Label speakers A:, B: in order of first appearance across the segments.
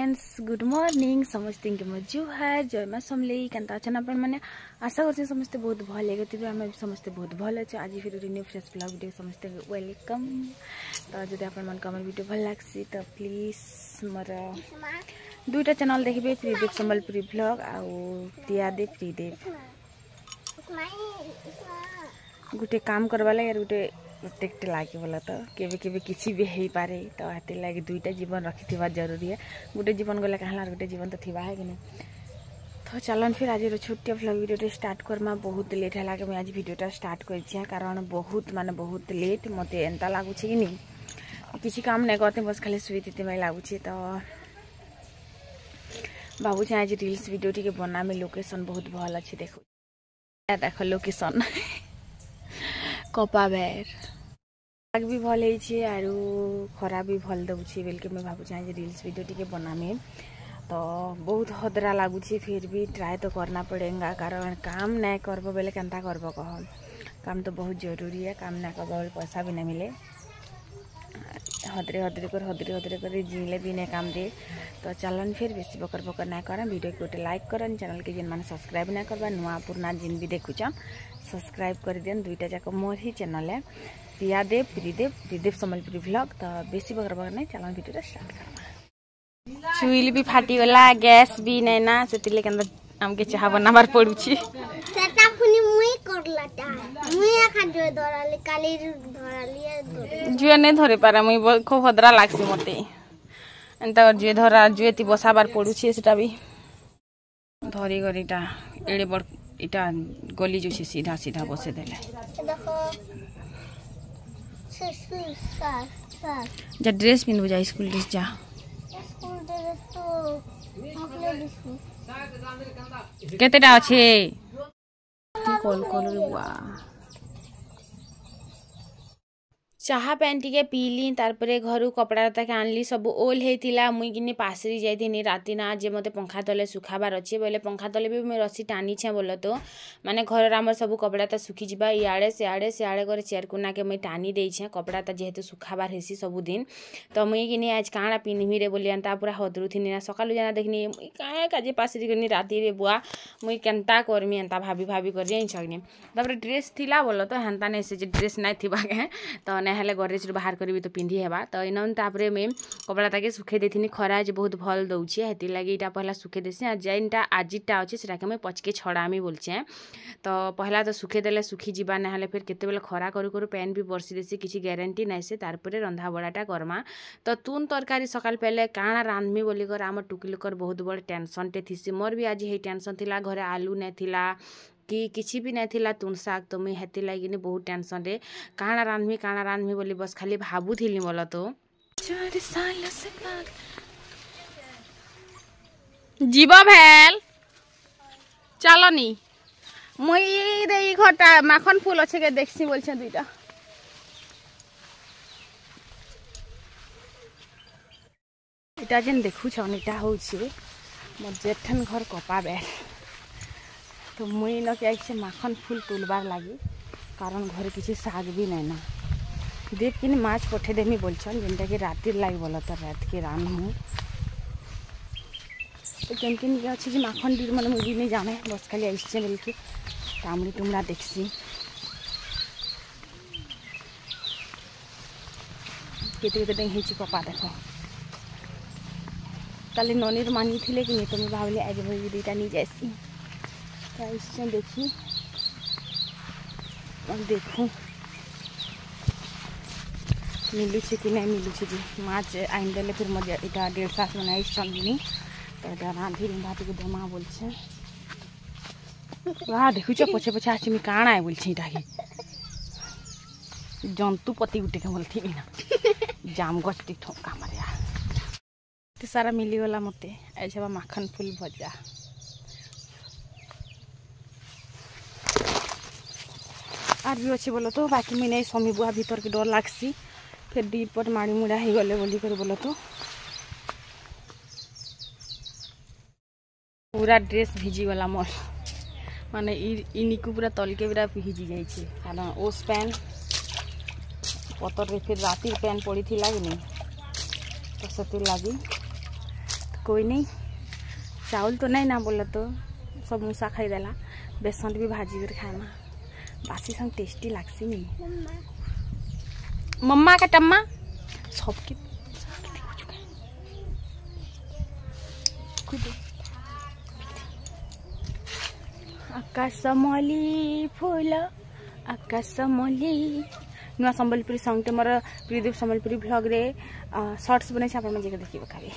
A: Friends good morning समस्त जुहार जय माँ समलेई केनता अच्छा अपन मैंने आशा कर समस्ते बहुत भल है आम समस्ते बहुत भल अच्छे आज फिर न्यू फ्रेश ब्लॉग वीडियो समस्ते वेलकम। तो जब आप आम वीडियो भल लग्सी तो प्लीज मोर दुईटा चैनल देखिए फ्रीदेव संबलपुरी ब्लॉग आउ प्रियादेव फ्रीदेव गोटे काम करवा लगे यार गोटे प्रोटेक्ट लगे बोला तो केवे किसी भी हो पारे तो हाथी लगे दुईटा जीवन रखी जरूरी है। गोटे जीवन गले कहाँ गोटे जीवन तो थी है कि नहीं। तो चलन फिर आज छोटिया ब्लॉग वीडियो स्टार्ट करमा बहुत लेट है कि आज वीडियोटा स्टार्ट कर कारण बहुत माने बहुत लेट मत एंता लगुच कि नहीं किसी काम नहीं करते बस खाली शुई मैं लगुच। तो भावुँ आज रील्स वीडियो टी बनामी लोकेशन बहुत भल अच्छे देख लोकेशन कपा बेर भी भल आरु खरा भी भल दौची बोल मैं भावुँ आज रील्स वीडियो टी बनामी। तो बहुत हदरा लगुच फिर भी ट्राई तो करना पड़ेगा कारण काम नहीं करब बोले केनता करब कह काम तो बहुत जरूरी है। काम नहीं करब बोले पैसा भी नहीं मिले हदरे कर जीले भी नहीं काम दे। तो चलन फिर बेसी बकर नहीं करें वीडियो को गोटे लाइक करें चैनल के जिन मैंने सब्सक्राइब नहीं करवा नुआ पुराना जिन भी देखुचन सब्सक्राइब कर दियन दुईटा जाक मोर ही चैनल है प्रियादेव फ्रीदेव संबलपुरी ब्लॉग। तो बेसी बकर नहीं चलन वीडियो स्टार्ट करवा। चुइल भी फाटी गला गैस भी नहीं ना से आमके चाह बनाबार पड़ुछि
B: सेटा फुनी मुई करलाटा मुई आखा जो धराले काली धरालिए
A: जुए नहीं धरे पारा मुई खूब हदरा लागसी मते एंता जुए धरा जुए ती बसाबार पड़ुछि सेटा भी धरी गरीटा एड़े बड़ इटा गली जो सीधा सीधा बसे देले
B: देखो
A: जा ड्रेस पिनबु जा स्कूल ड्रेस जा
B: स्कूल ड्रेस तो अपने दिसु
A: केतेटा अछि कॉल कॉल बुआ चाहा पैन टी पीली तारपरे घर कपड़ा लता के आनली सब ओल होता मुई कि पासरी जाइनी राति ना जे मते पंखा तले सुखाबार अच्छे बोले पंखा तले भी मुझे रसी टानी छे बोल तो माने घर आम सब कपड़ा ता सुखी जा इे सियाड़े कर चेयर कुना के मुई टानी देछे कपड़ा ता जेहेतु सुखाबार हेसी सबुदिन। तो मुई कि आज काଣା पिन्हबी रे बोली एंता पूरा हदरुथिनी ना सकालु जाना देखनी मुई काहे काजे पासरी करनी राति रे बुआ मुई केनता करमी एंता भाभी कर छगनी तापर ड्रेस थिला बोल तो हेन्ता नहीं से ड्रेस नहीं थिबा के तो हेले गरेज बाहर करी तो पिंधि हेबा। तो इन तापरे मैं कपड़ा ताके सुखे देथिनी खरा आज बहुत भल दउछि हेति लागि इटा पहला सुखे देसी आ जेनटा आजिटा अछि सेटा के मैं पचके छड़ामी बोलछे। तो पहला तो सुखे देले सुखी जीवा ना हेले फिर केते बेले खरा करू करू पैन भी बरसी देसी किछि ग्यारंटी नै से तारपरे रंधा बड़ाटा करमा। तो तुन तरकारी सकाल पहले काଣା रांधमी बोली कर आम टुकिलकर बहुत बड़ टेंशन टे थिसी मोर भी आज हे टेंशन थिला घरे आलू नै थिला कि किसी भी नहीं थिला तुन साग तो मुई हेती लगी बहुत टेंशन रे काଣା रांधमी बोली बस खाली भाबुथिली बोल। तो जीव भेल चलो नी मुई रे घटा माखन फूल अच्छे के देखसी बोल दुईटा इटा जेन देखु छन इटा होउछे मोर जेठन घर कपा बेल। तो मुई न के माखन फूल तुलबार लगी कारण घर किसी साग भी नहीं ना देख कि माछ पठे देमी बोलछन जेनटा कि राति लगी बोल तो रात के रान्हू तो केन केन ये अच्छे माखन डीर मन मुझे नहीं जाने बस खाली आइसे बोल के कामड़ी टुमड़ा देखसी केते डेंगी कपा देख कल ननीर मानी थी कि नहीं तो मुझे भावली आज मुझे दुईटा नहीं जासी तो देखी और देखूँ मिलूचे कि नहीं मिलूचे जी माछ आइन देले फिर मजा इटा 1.5 सास बनाई संगिनी तो इटा रांधी रुंधाती के दमा बोलछे वाह देखुछ पछे पछे आसी मी काଣା है बोलछे इटा के जंतु पति गुटे के बोलथि ना जाम गछ टी ठोका मारिया ते सारा मिली गला मते ऐसे माखन फूल भजा आर भी अच्छे बोलो तो बाकी मुझे नहीं समी बुआ भीतर के डर लागसी फिर डीपर माड़ी मुड़ा हो गले बोली कर बोलो तो पूरा ड्रेस भिजी गला मोर माने इनिकु पूरा तल के पूरा भिजी जाइए कारण ओस पैन पतर रे फिर रातिर पैन पड़ी थी लगी नहीं तो से लगी कोई नहीं चाउल तो नहीं ना बोला तो सब मूसा खाईदेला बेसन भी भाजी कर खाएमा बासी संग टेस्टी लागसी नहीं मम्मा का टम्मा सबके आकाशमली फूल आकाशमली नुआ संबलपुरी सॉन्ग मोर प्रीदीप संबलपुरी ब्लॉग रे शॉर्ट्स बने आप देखिए खाली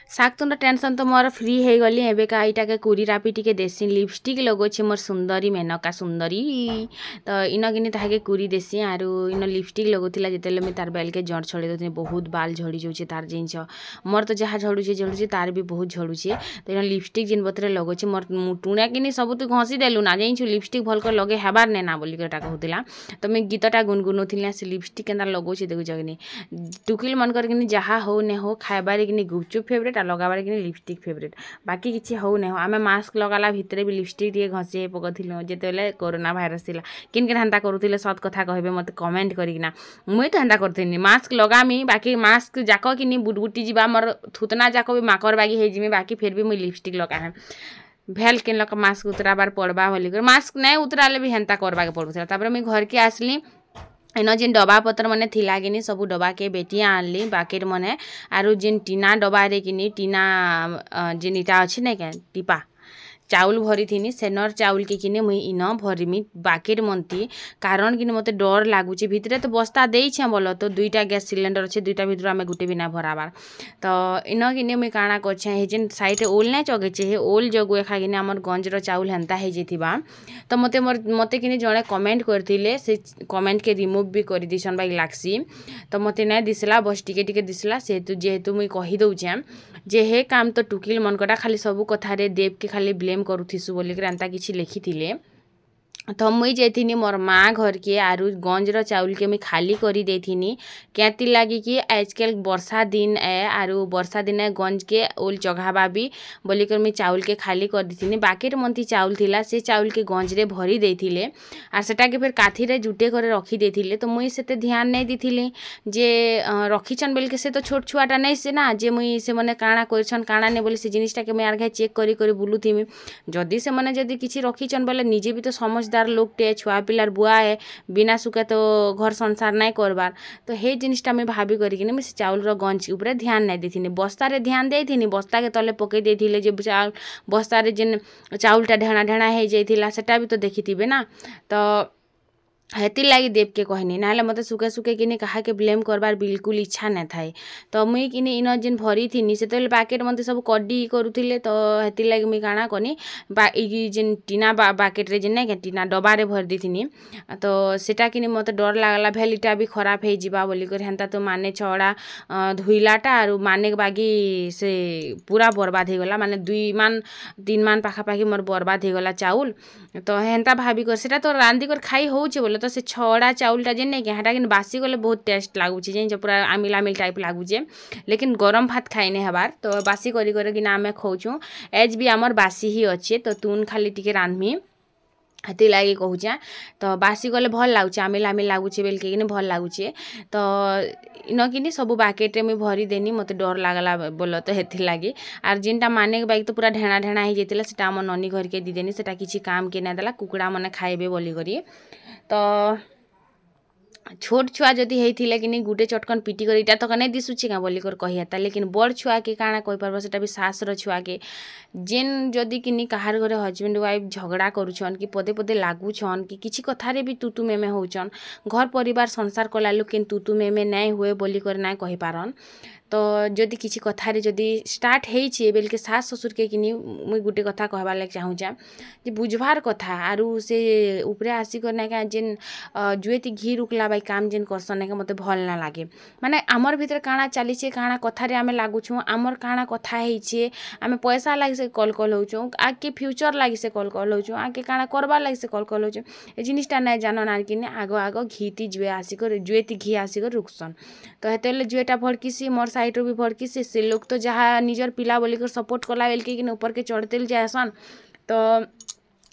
A: साग तुंडा टेंशन तो मोर फ्री हो गली एबे का इटा के कुरी रापी टिके देसी लिपस्टिक लगोछि मोर सुंदरी मेनका सुंदरी तो इन किनी ताके कुरी देसी आरु इन लिपस्टिक लगोतिला जेतेले मैं तार बाल के जड़ छड़े दोथि बहुत बाल झड़ी जाउछि तार जिंस मोर तो जहाँ झड़ुछि तार भी बहुत झड़ुछि तो इन लिपस्टिक जिन बतरे लगोछि मोर टुणा किनी सब तू घसी देलु ना जाइछु लिपस्टिक भल कर लगे हेबार ने ना बोली कटा कहउतिला तो मैं गीतटा गुनगुनोथिला से लिपस्टिक केना लगोछि देखु जगनी टुकिल मन कर किनी जहाँ हो ने हो खाइबारे किनी गुपचुप फेवरेट लगाबार कि लिपस्टिक फेवरेट बाकी किसी हो नहीं हो आम मास्क लगाला भितर भी लिपस्टिक टे घसी पकड़ू जिते कोरोना भाइरस थी किन हेन्ता करूले सत कथा कहे मत कमेंट करना मुई तो हेन्ता करनी मास्क लगामी बाकी मास्क जाक कि बुटबुटी जा मोर थुतना जाक भी माकर बागी हो बाकी फिर भी मुई लिपस्टिक लगाए भेल किन लोग मास्क उतराबार पड़वा बोलिक मास्क नहीं उतराले भी हेन्ता करवा पड़ूला तापर मुई घर के आसली इन जिन डबा पतर मैंने थिला कि सब डबा के बेटिया आनली बाकेट मने आरु जिन टीना डबा रे कि टीना जिन इटा अच्छी नहीं क्या टीपा चाउल भरी थी सेनर चाउल के किने मुई इन भरमी बाकेट मनती कारण कि मत डर लगुच भितर तो बस्ता देछे बोल तो दुईटा गैस सिलेंडर अच्छे दुईटा भितर आम गुटे भी ना भराबार तो इन किने मुई काଣା करछे जेन साइड ओल नहीं चगेचे हे ओल जगुए खा कि आमर गंजर चाउल हेन्ता हो जाइथिबा तो मते कि जड़े कमेंट करथिले से कमेंट के रिमूव भी कर दीछन बाई लागसी तो मते नहीं दिसला बस टिके दिसला जेहेतु मुई कही दउछे जे हे काम तो टुकिल मनकटा खाली सबू कथारे देव के खाली ब्लेम करूथिसु बोलिक एंता किछि लिखिथिले तो मुई जाइथिनी मोर माँ घर के आरु गंजर चाउल के मुई खाली करी देथिनी क्या लगी कि आजकल वर्षा दिन है आरु वर्षा दिन गंज के ओल चघाबा भी बोलिकर मुई चाउल के खाली कर देथिनी बाकेट मंती चाउल थिला से चाउल के गंज रे भरी देथिले आर सेटा के फिर काथी रे जुटे करे रखी देथिले तो मुई सेते ध्यान नहीं दिथिली जे रखीछन बोल के से तो छोट छुआटा नहीं से ना जे मुई से मने काଣା करछन काଣା ने बोली से जिनिसटा के मुई आरघा चेक करी करी बुलुथिमी जदी से मने जदी किछि रखीछन बोले निजे भी तो समझदार लोग टे छुआ पिलार बुआ है बिना सुखे तो घर संसार नहीं करबार तो हे जिनिसटा मुई भाभी करिकिने मुई से चाउल रो गंज ऊपर ध्यान नहीं देथिनी बस्ता रे ध्यान देथिनी बस्ता के तले पकई देथिले जे चाउल बस्ता रे जेन चाउलटा ढेणा ढेणा हो जाइथिला सेटा भी तो देखिथिबे ना तो हेती लगी देव के कहनी ना मत सुखे सुखे कि कहा के ब्लेम करबार बिल्कुल इच्छा नहीं थाए तो मुई कि इन जेन भरी थी से बाकेट मत सब कडी करुले तो हेती लगी मुई काଣା कनी जेन टीना बाकेट रे जेन नहीं टीना डबा रे भर दी तो सेटा कि मत डर लागला भेलीटा भी खराब हो जावा बोलिक हेन्ता तो माने छड़ा धुईलाटा आरु माने बागी से पूरा बर्बाद हो गला माने 2 मान 3 मान पाखापाखि मोर बर्बाद हो गला चाउल तो हेन्ता भाभी कर सेटा तो रांधी कर खाई होउचे बोले तो से छड़ा चाउलटा जेन नहीं हेटा कि बासी गले बहुत टेस्ट लगुचे जेन पूरा आमिल आमिल टाइप लगुचे लेकिन गरम भात खाइने हबार तो बासी करी कि आम खाऊँ एज भी आमर बासी ही अच्छे तो तुन खाली टिके रांधमी हेती लगी कहूचे तो बासी गले भल लगुचे आमिल आमिल लगुचे बेल के भल लगुचे तो इन कि सब बाकेट में भरी देनी मत डर लगला बोल तो हेती लगी आर जिनटा माने के बाइक तो पूरा ढेणा ढेणा हो जाता सेटा आम ननी घर के दीदेनी सेटा किसी काम के नहीं देला कुकुड़ा मैंने खाइबे बोलिक तो छोट छुआ जदि होइथिले कि गुटे चटकन पिटी कर इटा तो नहीं दिशुचे क्या बोलिक कहीता लेकिन बड़ छुआ के काଣା कही पार्बो सेटा भी सासर छुआ के जेन जदि कि कहार घरे हजबैंड वाइफ झगड़ा करुछन कि पदे पदे लागुछन कि किछि कथारे भी तुतु मेमे होउछन घर परिवार संसार कला लोक कि तुतु मेमे नहीं हुए बोलिक नहीं कही पारन तो जदि किसी कथारे जदि स्टार्ट होइछे बेल के सास ससुर के कि मुई गुटे कथा कहबार लाग चाहूचा जे बुझवार कथा आरु से ऊपरे आसी करना का जेन जुएती घी रुकला बाई काम जेन करसन के मते भल ना लागे माने आमर भीतर काଣା चलीछे काଣା कथारे आमे लागुछु आमर काଣା कथा होइछे आमे पैसा लागी से कॉल होउछु आके फ्यूचर लागी से कॉल होउछु आके काଣା करबार लागी से कॉल होउछु ए जिनिसटा नै जानन आर किने आगो आगो घीती जुए आसी कर जुएती घी आसी कर रुकसन तो हेतेले जुएटा भड़कीसी मोर साइड भी भड़की से लोग तो जहाँ निजर पिला बोलिकर सपोर्ट कला बेल के ऊपर के चढ़ते जाएसन तो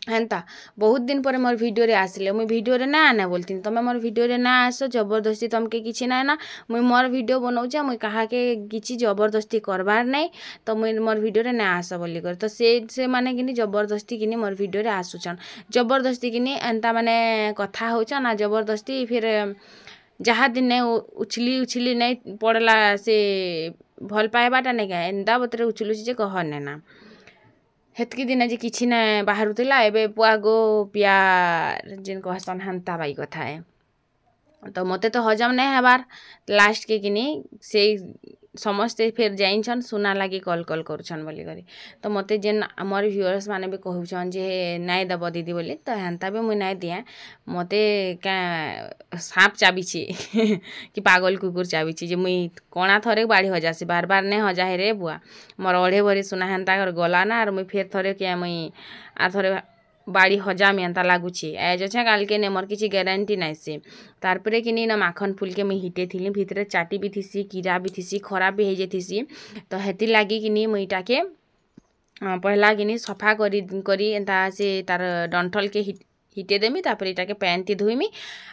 A: हेन्ता बहुत दिन पर मोर वीडियो रे आसिले मुई वीडियो रे ना आने बोलती तमे मोर वीडियो रे ना आस जबरदस्ती तमके किछि ना ना मुई मोर वीडियो बनाउछे मुई कहा के किछि जबरदस्ती करबार नै तो मुई मोर वीडियो रे ना आस बोली कर तो से माने किनी जबरदस्ती किनी मोर वीडियो रे आसुछन जबरदस्ती किनी एन्ता माने कथा होछन ना जबरदस्ती फिर जहाँ दिन नै उछली नै पड़ला से भल पाएबाटा नै का एन्ता बतरे उछलुछि जे कहने ना हेतकी दिन जे किछि ना बाहरुतिला एबे पुआ गो प्यार जिन कहसन हंता बाई कथा है तो मते तो हजम नहीं हेबार लास्ट के किनी से समस्ते फिर जाइछन सुना लागी कॉल करुछन बोली करी तो मते जेन हमर व्यूअर्स माने भी कहउछन जे नाइ दब दीदी बोली तो हेन्ता भी मुई नाइ दिए मते का सांप चाबिछि कि पागल कुकुर चाबिछि जे मुई कोणा थरे बाड़ी हजासी बार बार नहीं हजा हे रे बुआ मोर ओढ़े भरी सुना हेन्ता कर गला ना और मुई फिर थरे क्या मुई आ थरे बाड़ी हजामी एन्ता लागुछि एज छे काल के ने मोर किछि ग्यारंटी नाइ से तारपरे किनी ना माखन फूल के मुई हिटे थिली भितरे चाटी भी थिसी कीड़ा भी थिसी खराब भी हे थिसी तो हेति लागी किनी मुईटा के पहला किनी सफा करी एन्ता से तार डंठल के हिटे देमी तापर इटाके पैन ती धुइमी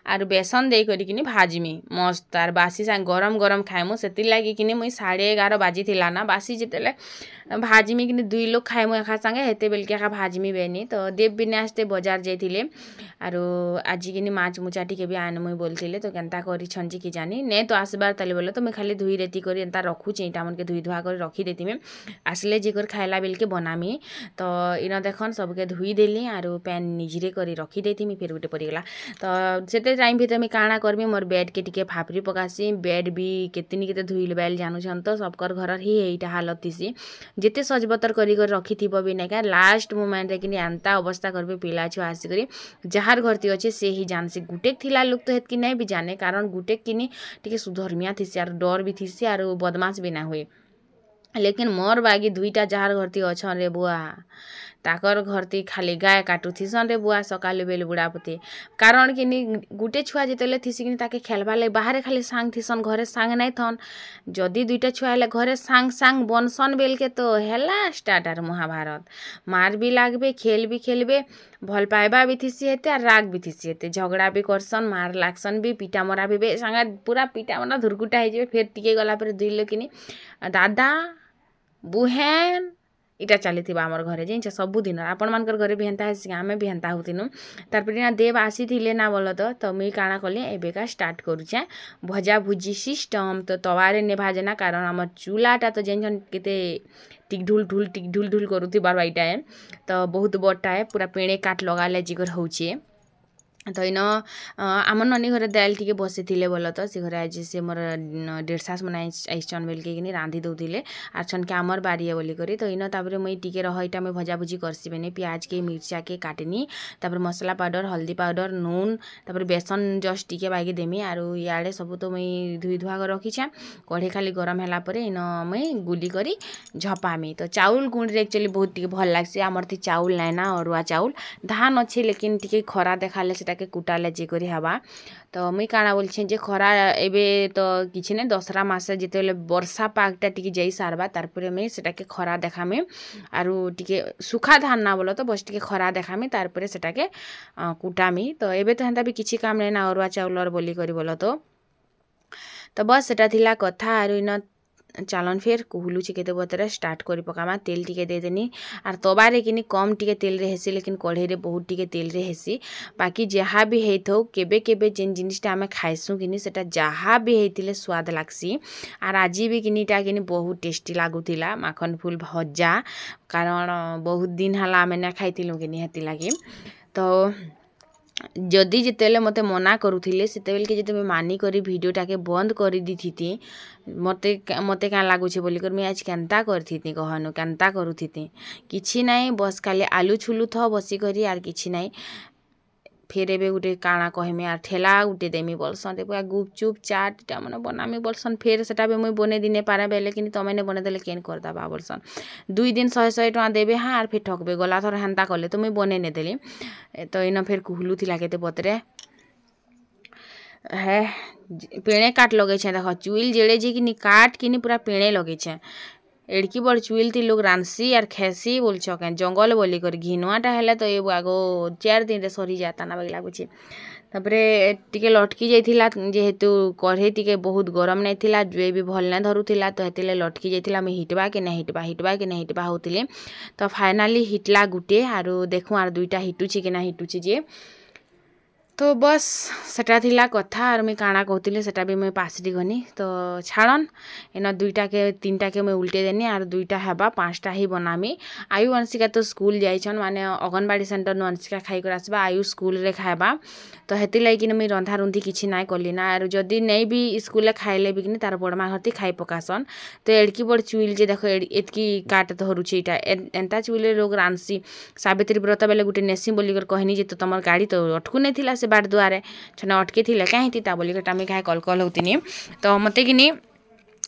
A: आर बेसन दे करी किनी भाजमी मस्त तार बासी सांग गरम गरम खाइमु सेति लागी किनी मुई 11:30 बाजी थिला ना बासी जितेले भाजमी किनी 2 लोग खाइमु एखा संगे हेते बेल के एखा भाजमी बेनी तो देव विनाश बाजार जाइथिले आरो आज किनी माछ मुचाटी के भी आन मुई बोलथिले तो केनता करी छंजी की जानी ने तो आसबार तले बोले तो मैं खाली धुई रेती करी एंता रखु चेटा मन के धुई धुआ कर रखी देती में आसले जे कर खाइला बेल के बनामी तो इन देखन सबके धुई देली आरो पैन निजरे करी रखी देती मी फिर गुटे पड़ीगला तो सेते टाइम भीतर मैं काଣା करमी मोर बेड के टिके फाफरी पकासी बेड भी केतनी केते धुइल बैल जानूछन तो सबकर घर ही एटा हालत थिसी जेते सजबतर करी कर रखी थिबो भी नै का लास्ट मोमेंट रे किनी एंता अवस्था करबे पिला छु आसी करी जहार घरती अच्छे से ही जान से गुटेक थिला लोग तो हेतकी नहीं भी जाने कारण गुटेक किनी टिके सुधर्मिया थिसी आर डर भी थिसी आर बदमाश भी ना हुए लेकिन मोर बागी दुईटा जहार घरती अच्छन रे बुआ ताकर घरती खाली गाय काटुथिसन रे बुआ सकालु बेल बुढ़ापति कारण कि गुटे छुआ जितेले थिसी कि ताके खेलबार लगे बाहर खाली सांग थिसन घरे सांग नहीं थन जदि दुईटा छुआ हेले घरे सांग सांग बनसन बेल के तो हेला स्टार्ट आर महाभारत मार भी लागबे खेल भी खेलबे भल पाइबा भी थिसी हेते और राग भी थिसी हेते झगड़ा भी करसन मार लागसन भी पिटा मरा भी बे संगा पूरा पिटा मरा धुरकुटा हो फिर टिके गला पर दुई लोग कि दादा बुहेन इटा चली आमर घरे जे सबुदिन आपण मानकर घरे भी हेन्ता है आमे भी हेन्ता होतिनु तारपरे ना देव आसी थिले ना बोल तो मुई काଣା कली एबेका स्टार्ट करूछे भजा भुजी सिस्टम तो तवारे ने भाजेना कारण आमर चूल्हाटा तो जेन केते टिक ढुल ढुल करूथि बार बाईटा है तो बहुत बड़टा है पूरा पेड़े काट लगाले जिगर होछे तो इन आम ननी घरे दाल टिके बसी थिले बोल तो से घरे आज से मोर डेढ़सास मन आइसन बेल के रांधि दौले आछन के आमर बारी बोली करी तो इन तापर मुई टिके रह इटा मुई भजा भुजी करसी बेने प्याज के मिर्चा के काटनी तापर मसला पाउडर हल्दी पाउडर नून तापर बेसन जस्ट टिके बागी देमी आरो इयाडे सब तो मुई धुई धुआ कर रखीछे कढ़े खाली गरम होला परे इन मुई गुली करी झपामी तो चाउल गुंडी एक्चुअली बहुत टिके भल लागसी आमर थी चाउल नाइ ना अरुआ चाउल धान अच्छे लेकिन टिके खरा देखाले के कुटाले जे करी हवा तो मुई काଣା बोलछे जे खरा एबे तो किछि नै दसरा मासे जेतेले वर्षा पागटा टिके जाई सारबा तारपरे मैं सेटा के खरा देखामे आरु टिके सुखा धान ना बोलो तो बस टिके खरा देखामे तारपरे सेटा के कुटामी तो एबे तो हेंता भी किछि काम नै ना अरुआ चाउलर बोली करी बोलो तो बस सेटा थिला कथा आरु इन चालन फिर कुहुलुची केते बतरे स्टार्ट करी पकामा तेल टिके दे देनी आर तबारे किनी कम टिके तेल रे हेसी लेकिन कढ़े रे बहुत टिके तेल रे हेसी बाकी जहाँ भी हेथो केबे केबे जेन जिनिसटा आमे खाइसु किनी सेटा जहाँ भी हेतिले स्वाद लागसी आर आज भी किनीटा किनी बहुत टेस्टी लागुतिला माखन फूल भजा कारण बहुत दिन हला आमे ना खाइतिलु किनी हेति लागी तो जदि जितेले मते मना करूथिले सेतेबेल के जते मानी करी वीडियोटा के बंद करी दी थी मते मते क्या लागुछे बोली कर मैं आज केनता करथी कहनु केनता करूथी किछि नाई बस खाली आलू छुलू थ बसी करी आर किछि नाई फिर एबे गुटे काଣା कहमी आर ठेला गुटे देमी बोलसन ते पूरा गुपचुप चाट टा मने बनामी बोलसन फिर सेटा बे मुई बने दिने पारे बेले किनी तमे ने बने देले केन कर दबा बोलसन 2 दिन 100 टका देबे हां आर फिर ठकबे गला थर हेंता करले तो मुई बने ने देली तो इन फिर कुहलू थिला केते बतरे है पेणे काट लगे छे देख चुइल जेड़े जी किनी काट किनी पूरा पेणे लगे छे एड़की बड़ चुइल थी लोग रांसी आर खेसी बोल के जंगल बोली कर घिनुआटा हेले तो ये आगो 4 दिन रे सरी जाता ना बाकी लागुचे तापरे टिके लटकी जाइथिला जेहेतु कढ़े टिके बहुत गरम नहीं थिला जुए भी भल नहीं धरुथिला तो हेतिले लटकी जाइथिला मैं हिटबा के नहीं हिटबा होतिले तो फाइनाली हिटला गुटे आरो देखु आर दुईटा हिटुची के ना हिटुची जे तो बस सेटा थिला कथा आर मैं काଣା कहतिले सेटा भी मैं पासरी गनी तो छाड़न एन दुईटा के तीनटा के मैं उल्टे देनी आर दुईटा हेबा 5टा ही बनामी आयु अंशिका तो स्कूल जाइछन माने अंगनबाड़ी सेंटर नु अंशिका खाई कर आसबा आयु स्कूल रे खाइबा तो हेति लागी कि मैं रंधा रुंधी किछि नाय कली ना आर जदी नहीं भी स्कूल रे खाइले भी कि तार बड़मा हती खाई पकासन तो एड़की बड़ चुइल जे देखो एतकी काट धरुछि इटा एंता चुइले लोग रानसी सावित्री व्रत बेले गुटे नेसी बोली कर कहनी जे तो तमर गाड़ी तो अटकू नहीं थिला से बाट दुआरे छने अटके थिले कहीं थी ता बोली कर टामी काहे कल कल होतिनी तो मते किनी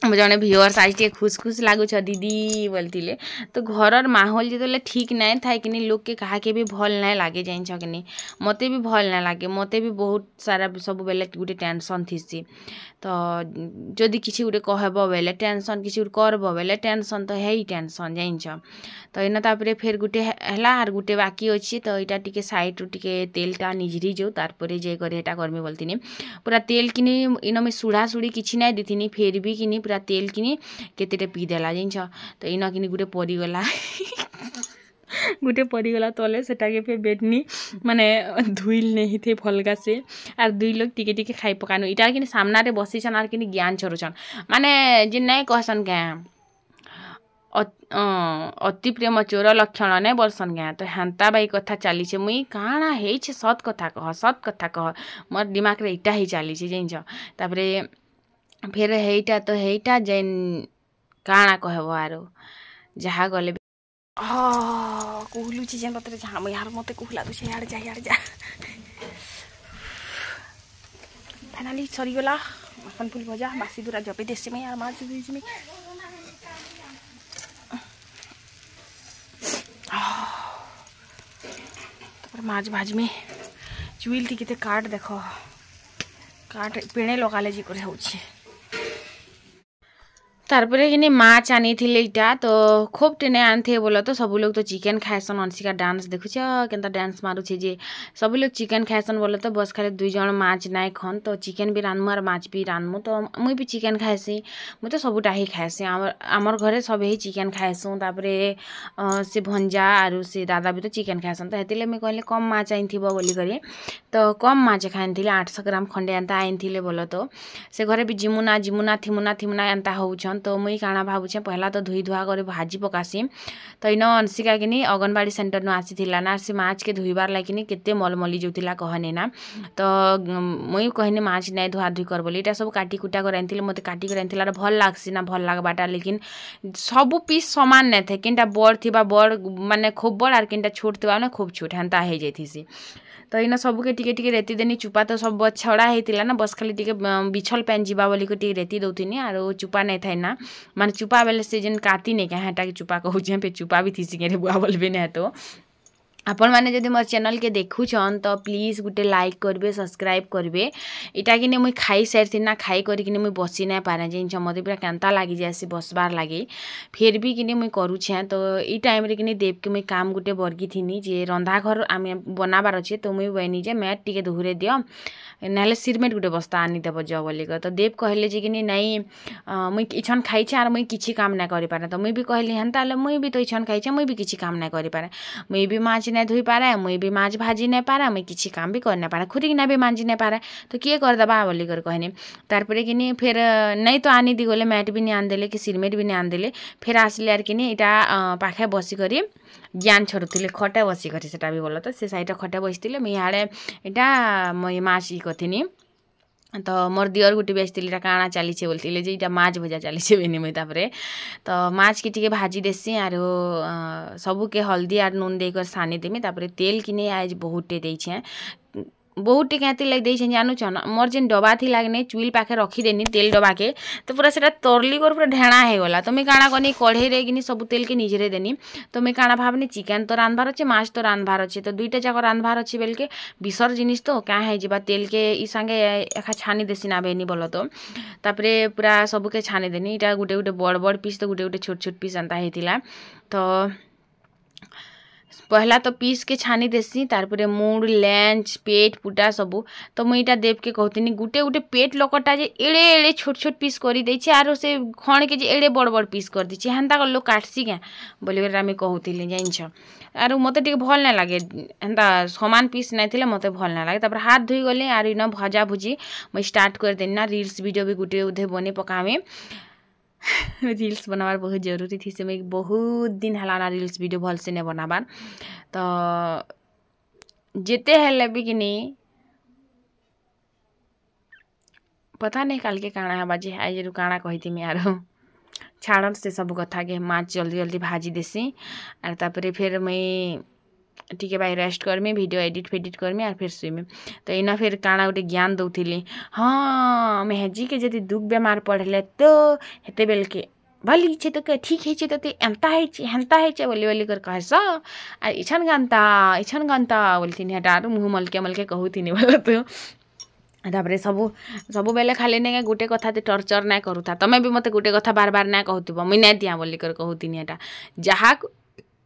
A: जड़े व्यूअर्स आज टे खुश खुश लगुच दीदी बोलते तो घर माहौल जो ठीक नहीं था कि लोग के कहा के भी भल नहीं लगे जाइन कि मत भी भल नहीं लगे मत भी बहुत सारा सब बेले गोटे टेंशन थी तो जदि किसी गोटे कहब बेले टेंशन किसी गोटे करब बेले टेंशन तो है ही टेंशन जाइन तो इन तापर फिर गोटे है आर गोटे बाकी अच्छी तो यहाँ टी साइड रू टे तेलटा निजरी जो तार जे करटा करमी बोलती पूरा तेल किनी इन मुझे सुढ़ा सुढ़ी किसी ना दी फिर भी किनी पूरा तेल किनी केतेटे पीदेला जाइन तो इन किनी गोटे पड़गला गोटे पड़गला तले सेटाके फिर बेटनी माने धुइल नहीं थे भलगा से आर दुई लोग टिके टिके खाई पकानु इटा कि सामना रे बसीछन आर कि ज्ञान छोड़छन माने जे नहीं कहसन क्या अति प्रेम चोर लक्षण नहीं बोलसन क्या तो हेन्ता बाई कथा चली मुई काଣା है सत कथा कह मोर दिमाग रे इटा ही चली जाइन तापरे फिर हेटा तो हेटा जेन काଣା कहब आरो जहाँ गले कहलुची जेन बतरे जहाँ यार मत कहला तो यार जा फाइनाली सरीगला मखन फूल भजा बासी दूरा जपे देसी में यार माछ में माछ भाज में चुइल थी किते काट देख काट पेणे लगाले जी करे होछि तारपरे कि माछ आनी थिले इटा तो खूब टेने आनथे बोलो तो सब लोग तो चिकेन खाएसन अंशिका डांस देखुछ केनता डांस मारुछे जे सब लोग चिकेन खाएसन बोलो तो बस खाली 2 जण माछ नाय खन तो चिकेन भी रानमु और माछ भी रानमु तो मुई भी चिकेन खाएसी मुई तो सबुटा ही खाएसी आमर घरे सब ही चिकेन खाएसु तापरे से भंजा आरु से दादा भी तो चिकेन खाएसन तो हेतिले मैं कहले कम माछ आइन थिबो बोली करी तो कम माछ खाइन थिले 800 ग्राम खंडे एंता आइन थिले बोलो तो से घरे भी जिमुना थिमुना एंता होउछन तो मुई काଣା भावुछे पहला तो धुई धुआ कर भाजी पकासी तो इन अंशिका किनी अंगनबाड़ी सेंटर नु आसी थिला ना से माछ के धुईबार लागिनी केते मलमली जोतिला कहने ना तो मुई कहनी माछ नहीं धुआ धुई कर बोली इटा सब काटी कुटा कर आनथिले मते काटी कर आनथिला भल लागसी ना भल लागबाटा लेकिन सब पीस समान नहीं थे किनटा बड़ थिबा बड़ माने खूब बड़ आर किनटा छोट थिबा ना खूब छोट हेंता हे जैथिसी तो इन सबके टिके टिके रेती देनी चुपा तो सब छड़ा होता ना बस खाली टिके बिछल पैन जीवा बोली को टिके रेती दौनी आर चुपा नहीं था ना माने चुपा बेले से जेन काती नहीं क्या हेटा के चुपा कहूँ पे चुपा भी थी सिंगे बुआ बोलबे नहीं तो आपण मैंने जदि मोर चैनल के देखुछन तो प्लीज गोटे लाइक करेंगे सब्सक्राइब करेंगे इटा कि मुई खाई सारी ना खाई करके मुई बसी नहीं पारे जिन मत पूरा केन्ता लगी जाए बसबार लगे फिर भी कि मुई करुछे तो ई टाइम रे कि देव के मुई काम गोटे बर्गी थी जे रंधा घर आम बनाबार अच्छे तो मुई बहनी जे मैट टिके धुरे दियो ना सिरमेट गोटे बस्ता आनीदेव जा बोलिक तो देव कहले जे कि नहीं मुई इछन खाइछे आर मुई किछि काम ना करि पारे तो मुई भी कहली हेन्ता मुई भी तो इछन खाइछे मुई भी किछि काम ना करि पारे मुई भी माछ नहीं धुई पारे मुई भी माछ भाजी नहीं पारा मुई किछि काम भी कर नहीं पारा खुद ना भी मांझी नहीं पारा तो किए करदेबा बोली कर कहनी तारपरे कि फिर नहीं तो आनी दी गले मैट भी नहीं आनदेले कि सिरमेट भी नहीं आनदेले फिर आसले आर कि इटा पाखे बसिक ज्ञान छोड़ुले खटे बसिक सेटा भी बोल तो से साइड खटे बसते मुझे इे इटा मुई माछ कथिनी तो मोर दियर गुटी बेचती काଣା चली बोलते जे इटा माछ भजा चली बेनी मुई तापरे तो माछ की टिके भाजी देसी आर सबू के हल्दी आर नून देकर सानी देमी तापरे तेल किने आज बहुते देछे बहुत टिके हेती लग देछे जानुछ न मोर जेन डबा थी लागने चुइल पाखे रखी देनी तेल डबा के तो पूरा सेटा तरली कर पूरा ढेणा हे गला तो मैं काଣା कनी कढ़ई रे किनी सब तेल के निजरे देनी तो मैं काଣା भाबनी चिकन तो रांधबार अच्छे माछ तो रांधबार अच्छे तो दुईटा जाक रांधबार अच्छे बेल के बिसर जिनिस तो क्या है जीवा तेल के ई संगे एखा छानी देसी ना बेनी बोलो तो तापरे पूरा सब के छानी देनी इटा गुटे गुटे बड़ बड़ पीस तो गुटे गुटे छोट छोट पीस अंता हेतिला तो पहला तो पीस के छानी देसी तारपरे मुड़ लेंच पेट पुटा सबू तो मुई इटा देव के कहतिनी गुटे गुटे पेट लोकटा जे एड़े एड़े छोट छोट पीस करी देछि आरो से खण के जे एड़े बड़ बड़ पीस कर दिछि हेंता कर लोग काटसी क्या बोली आम कहूली जानिछ आरो मते टिके भल ना लागे हेंता समान पीस नहीं थिले मते भल ना लागे तापर हाथ धोई गले आरो इना भजा भुजी मुई स्टार्ट कर देनी ना रील्स वीडियो भी गुटे उधे बने पकामे रील्स बनाबार बहुत जरूरी थी से मैं बहुत दिन हलाना रील्स वीडियो भल से नहीं बनाबार तो जेते हेले भी कि नहीं पता नहीं काल के काଣା है बाजे आज काଣା कही थी मैं यार छाड़ से सब कथा के माछ जल्दी जल्दी भाजी देसी और तापर फिर मैं ठीक है भाई रेस्ट करमी वीडियो एडिट फेडिट करमी और फिर सुईमी तो इना फिर काଣା गोटे ज्ञान दौली हाँ मेहजी के जदि दुख बेमार पड़े तो हेते बेल के भली छे तो ठीक है तो एंता हेंता है बोली बोली कर कहस आ इछन गानता बोलती हटार मुँह मलके मलके कहूनी बोल तो तापर सब बेले खाली नहीं गोटे कथा टर्चर ना करूथा तमें भी मत गोटे कथा बार बार ना कहूब मुई ना दिया बोली कर कहूनी एटा जहाँ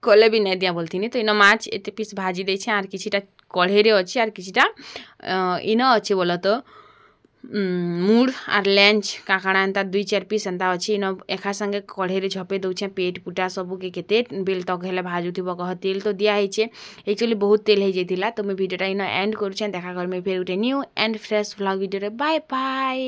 A: कले भी नहीं दिया बोलती तो इन माछ एत पीस भाजी देछे आर किछिटा कढ़ई रे अच्छे आर किछिटा इन अच्छे बोल तो मुड़ आर लेंच काकाणा एंता 2-4 पीस एंता अच्छे इन एका संगे कढ़ई रे झपे दौछे पेट पुटा सबू के केते बेल तक हेले भाजुथिबो कह तेल तो दिया हेचे एक्चुअली बहुत तेल हो जाइतिला तो मैं वीडियोटा इन एंड करूछे देखा कर मैं फिर गोटे new and fresh vlog video रे बाय बाय।